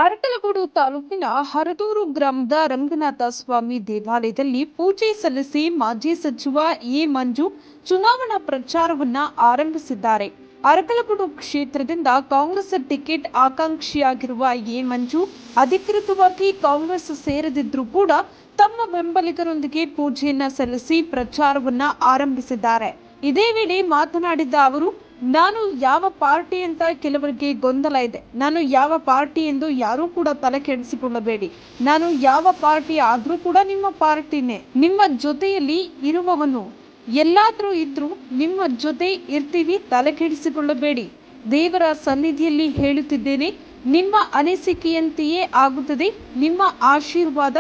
ಅರಕಲಗೂಡು ತಾಲೂಕಿನ ಹರದೂರು ಗ್ರಾಮದ ರಂಗನಾಥ ಸ್ವಾಮಿ ದೇವಾಲಯದಲ್ಲಿ ಪೂಜೆ ಸಲ್ಲಿಸಿ ಮಾಜಿ ಸಚಿವ ಎ ಮಂಜು ಚುನಾವಣಾ ಪ್ರಚಾರವನ್ನ ಆರಂಭಿಸಿದ್ದಾರೆ. ಅರಕಲಗೂಡು ಕ್ಷೇತ್ರದಿಂದ ಕಾಂಗ್ರೆಸ್ ಟಿಕೆಟ್ ಆಕಾಂಕ್ಷಿಯಾಗಿರುವ ಎ ಮಂಜು ಅಧಿಕೃತವಾಗಿ ಕಾಂಗ್ರೆಸ್ ಸೇರದಿದ್ರೂ ಕೂಡ ತಮ್ಮ ಬೆಂಬಲಿಗರೊಂದಿಗೆ ಪೂಜೆಯನ್ನ ಸಲ್ಲಿಸಿ ಪ್ರಚಾರವನ್ನ ಆರಂಭಿಸಿದ್ದಾರೆ. ಇದೇ ವೇಳೆ ಮಾತನಾಡಿದ ಅವರು, ನಾನು ಯಾವ ಪಾರ್ಟಿ ಅಂತ ಕೆಲವರಿಗೆ ಗೊಂದಲ ಇದೆ. ನಾನು ಯಾವ ಪಾರ್ಟಿ ಎಂದು ಯಾರೂ ಕೂಡ ತಲೆ ಕೆಡಿಸಿಕೊಳ್ಳಬೇಡಿ. ನಾನು ಯಾವ ಪಾರ್ಟಿ ಆದ್ರೂ ಕೂಡ ನಿಮ್ಮ ಪಾರ್ಟಿನೇ. ನಿಮ್ಮ ಜೊತೆಯಲ್ಲಿ ಇರುವವನು ಎಲ್ಲಾದ್ರೂ ಇದ್ರೂ ನಿಮ್ಮ ಜೊತೆ ಇರ್ತೀವಿ, ತಲೆ ಕೆಡಿಸಿಕೊಳ್ಳಬೇಡಿ. ದೇವರ ಸನ್ನಿಧಿಯಲ್ಲಿ ಹೇಳುತ್ತಿದ್ದೇನೆ, ನಿಮ್ಮ ಅನಿಸಿಕೆಯಂತೆಯೇ ಆಗುತ್ತದೆ. ನಿಮ್ಮ ಆಶೀರ್ವಾದ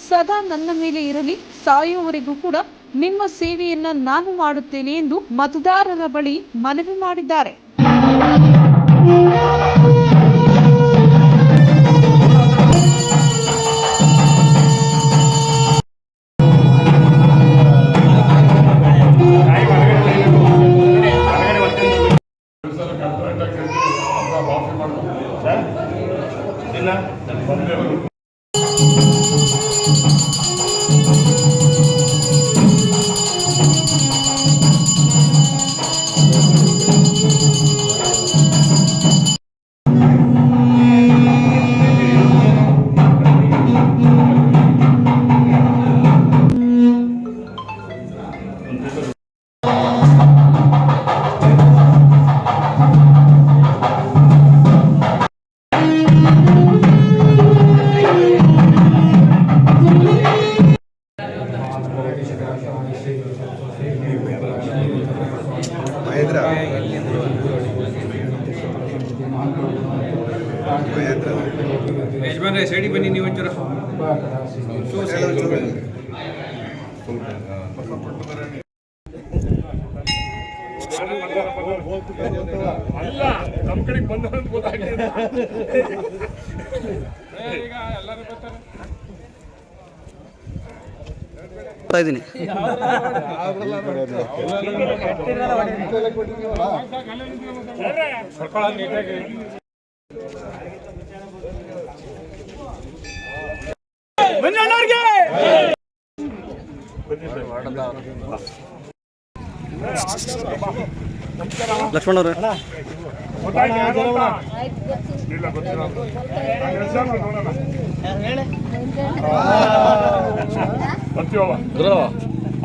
ಸದಾ ನನ್ನ ಮೇಲೆ ಇರಲಿ. ಸಾಯುವವರೆಗೂ ಕೂಡ ನಿಮ್ಮ ಸೇವೆಯನ್ನ ನಾನು ಮಾಡುತ್ತೇನೆ ಎಂದು ಮತದಾರರ ಬಳಿ ಮನವಿ ಮಾಡಿದ್ದಾರೆ. ಯಜಮಾನ್ರೆ ಸೈಡಿ ಬನ್ನಿ, ನೀವು ಒಂಚೂರು ಅಲ್ಲ ನಮ್ಮ ಕಡೆಗೆ ಬಂದ ಗೊತ್ತಾಗ್ತದೆ. ಈಗ ಎಲ್ಲರೂ ಬರ್ತಾರೆ. ಇದ್ದೀನಿ ಲಕ್ಷ್ಮಣ ಅವರೇ,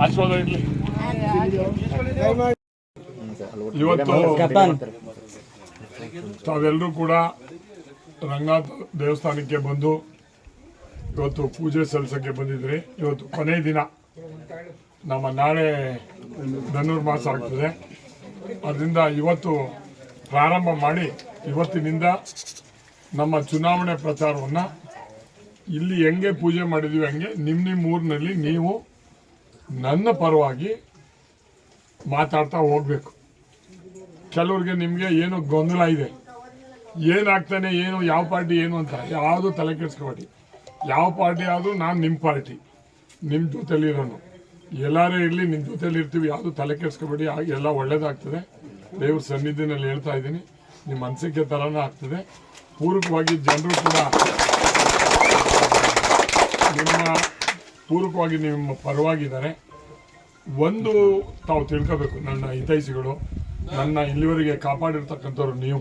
ಆಶೀರ್ವಾದ ಇರಲಿ. ಇವತ್ತು ತಾವೆಲ್ಲರೂ ಕೂಡ ರಂಗನಾಥ ದೇವಸ್ಥಾನಕ್ಕೆ ಬಂದು ಇವತ್ತು ಪೂಜೆ ಸಲ್ಲಿಸಕ್ಕೆ ಬಂದಿದ್ರಿ. ಇವತ್ತು ಕೊನೆಯ ದಿನ, ನಮ್ಮ ನಾಳೆ ಧನುರ್ಮಾಸ ಆಗ್ತದೆ. ಅದರಿಂದ ಇವತ್ತು ಪ್ರಾರಂಭ ಮಾಡಿ ಇವತ್ತಿನಿಂದ ನಮ್ಮ ಚುನಾವಣೆ ಪ್ರಚಾರವನ್ನು ಇಲ್ಲಿ ಹೆಂಗೆ ಪೂಜೆ ಮಾಡಿದ್ದೀವಿ ಹಂಗೆ ನಿಮ್ಮ ಊರಿನಲ್ಲಿ ನೀವು ನನ್ನ ಪರವಾಗಿ ಮಾತಾಡ್ತಾ ಹೋಗಬೇಕು. ಕೆಲವ್ರಿಗೆ ನಿಮಗೆ ಏನು ಗೊಂದಲ ಇದೆ, ಏನಾಗ್ತಾನೆ, ಏನು ಯಾವ ಪಾರ್ಟಿ ಏನು ಅಂತ ಯಾವುದು ತಲೆ ಕೆಡಿಸ್ಕೊಬೇಡಿ. ಯಾವ ಪಾರ್ಟಿ ಆದರೂ ನಾನು ನಿಮ್ಮ ಪಾರ್ಟಿ, ನಿಮ್ಮ ಜೊತೆಲಿರೋನು. ಎಲ್ಲರೂ ಇರಲಿ, ನಿಮ್ಮ ಜೊತೆಲಿ ಇರ್ತೀವಿ. ಯಾವುದು ತಲೆ ಕೆಡಿಸ್ಕೊಬೇಡಿ. ಎಲ್ಲ ಒಳ್ಳೇದಾಗ್ತದೆ. ದೇವ್ರ ಸನ್ನಿಧಿನಲ್ಲಿ ಹೇಳ್ತಾ ಇದ್ದೀನಿ, ನಿಮ್ಮ ಅನಿಸಿಕೆ ಥರನೇ ಆಗ್ತದೆ. ಪೂರಕವಾಗಿ ಜನರು ಕೂಡ ನಿಮ್ಮ ಪರವಾಗಿದ್ದಾರೆ. ಒಂದು ತಾವು ತಿಳ್ಕೋಬೇಕು, ನನ್ನ ಹಿತೈಷಿಗಳು, ನನ್ನ ಇಲ್ಲಿವರೆಗೆ ಕಾಪಾಡಿರ್ತಕ್ಕಂಥವ್ರು ನೀವು.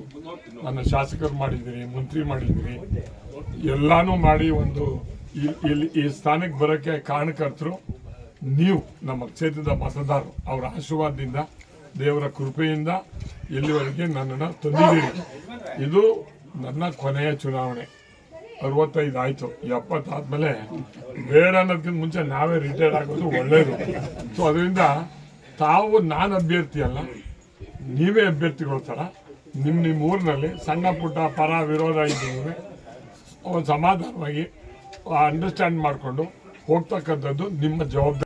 ನನ್ನ ಶಾಸಕರು ಮಾಡಿದ್ದೀರಿ, ಮಂತ್ರಿ ಮಾಡಿದ್ದೀರಿ, ಎಲ್ಲಾನು ಮಾಡಿ ಒಂದು ಈ ಸ್ಥಾನಕ್ಕೆ ಬರೋಕ್ಕೆ ಕಾರಣಕರ್ತರು ನೀವು, ನಮ್ಮ ಕ್ಷೇತ್ರದ ಮತದಾರರು. ಅವರ ಆಶೀರ್ವಾದದಿಂದ, ದೇವರ ಕೃಪೆಯಿಂದ ಇಲ್ಲಿವರೆಗೆ ನನ್ನನ್ನು ತಂದಿದ್ದೀರಿ. ಇದು ನನ್ನ ಕೊನೆಯ ಚುನಾವಣೆ. 65 ಆಯಿತು. 70 ಆದಮೇಲೆ ಬೇಡ ಅನ್ನೋದಕ್ಕಿಂತ ಮುಂಚೆ ನಾವೇ ರಿಟೈರ್ಡ್ ಆಗೋದು ಒಳ್ಳೆಯದು. ಸೊ ಅದರಿಂದ ತಾವು ನಾನು ಅಭ್ಯರ್ಥಿ ಅಲ್ಲ, ನೀವೇ ಅಭ್ಯರ್ಥಿಗಳ ಥರ ನಿಮ್ಮ ಊರಿನಲ್ಲಿ ಸಣ್ಣ ಪುಟ್ಟ ಪರ ವಿರೋಧ ಇದ್ದೀವಿ, ಒಂದು ಸಮಾಧಾನವಾಗಿ ಅಂಡರ್ಸ್ಟ್ಯಾಂಡ್ ಮಾಡಿಕೊಂಡು ಹೋಗ್ತಕ್ಕಂಥದ್ದು ನಿಮ್ಮ ಜವಾಬ್ದಾರಿ.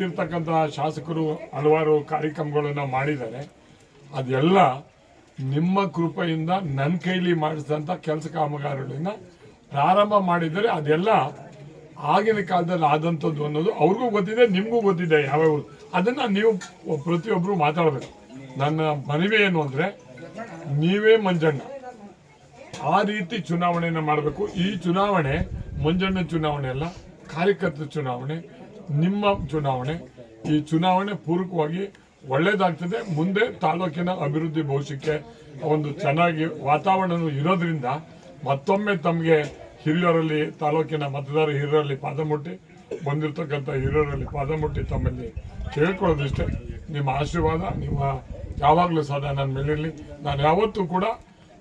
ಇರ್ತಕ್ಕಂಥ ಶಾಸಕರು ಹಲವಾರು ಕಾರ್ಯಕ್ರಮಗಳನ್ನು ಮಾಡಿದ್ದಾರೆ. ಅದೆಲ್ಲ ನಿಮ್ಮ ಕೃಪೆಯಿಂದ ನನ್ನ ಕೈಲಿ ಮಾಡಿಸಿದಂಥ ಕೆಲಸ ಕಾಮಗಾರಿಗಳನ್ನ ಪ್ರಾರಂಭ ಮಾಡಿದರೆ ಅದೆಲ್ಲ ಆಗಿನ ಕಾಲದಲ್ಲಿ ಆದಂಥದ್ದು ಅನ್ನೋದು ಅವ್ರಿಗೂ ಗೊತ್ತಿದೆ, ನಿಮಗೂ ಗೊತ್ತಿದೆ ಯಾವ್ಯಾವ. ಅದನ್ನು ನೀವು ಪ್ರತಿಯೊಬ್ಬರು ಮಾತಾಡಬೇಕು. ನನ್ನ ಮನವಿ ಏನು ಅಂದರೆ, ನೀವೇ ಮಂಜಣ್ಣ, ಆ ರೀತಿ ಚುನಾವಣೆಯನ್ನು ಮಾಡಬೇಕು. ಈ ಚುನಾವಣೆ ಮಂಜಣ್ಣ ಚುನಾವಣೆ ಅಲ್ಲ, ಕಾರ್ಯಕರ್ತರ ಚುನಾವಣೆ, ನಿಮ್ಮ ಚುನಾವಣೆ. ಈ ಚುನಾವಣೆ ಪೂರಕವಾಗಿ ಒಳ್ಳೇದಾಗ್ತದೆ. ಮುಂದೆ ತಾಲೂಕಿನ ಅಭಿವೃದ್ಧಿ ಭವಿಷ್ಯಕ್ಕೆ ಒಂದು ಚೆನ್ನಾಗಿ ವಾತಾವರಣ ಇರೋದ್ರಿಂದ ಮತ್ತೊಮ್ಮೆ ತಮಗೆ ಹಿರಿಯರಲ್ಲಿ, ತಾಲೂಕಿನ ಮತದಾರ ಹಿರಿಯರಲ್ಲಿ ಪಾದ ಮುಟ್ಟಿ ಬಂದಿರತಕ್ಕಂಥ ಹಿರಿಯರಲ್ಲಿ ಪಾದ ಮುಟ್ಟಿ ತಮ್ಮಲ್ಲಿ ಕೇಳ್ಕೊಳ್ಳೋದಿಷ್ಟೇ. ನಿಮ್ಮ ಆಶೀರ್ವಾದ ನಿಮ್ಮ ಯಾವಾಗಲೂ ಸದಾ ನನ್ನ ಮೇಲಿರಲಿ. ನಾನು ಯಾವತ್ತೂ ಕೂಡ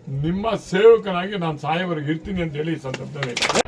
ನಿಮ್ಮ ಸೇವಕನಾಗಿ ನಾನು ಸಾಯವರೆಗೆ ಇರ್ತೀನಿ ಅಂತ ಹೇಳಿ ಈ ಸಂದರ್ಭದಲ್ಲಿ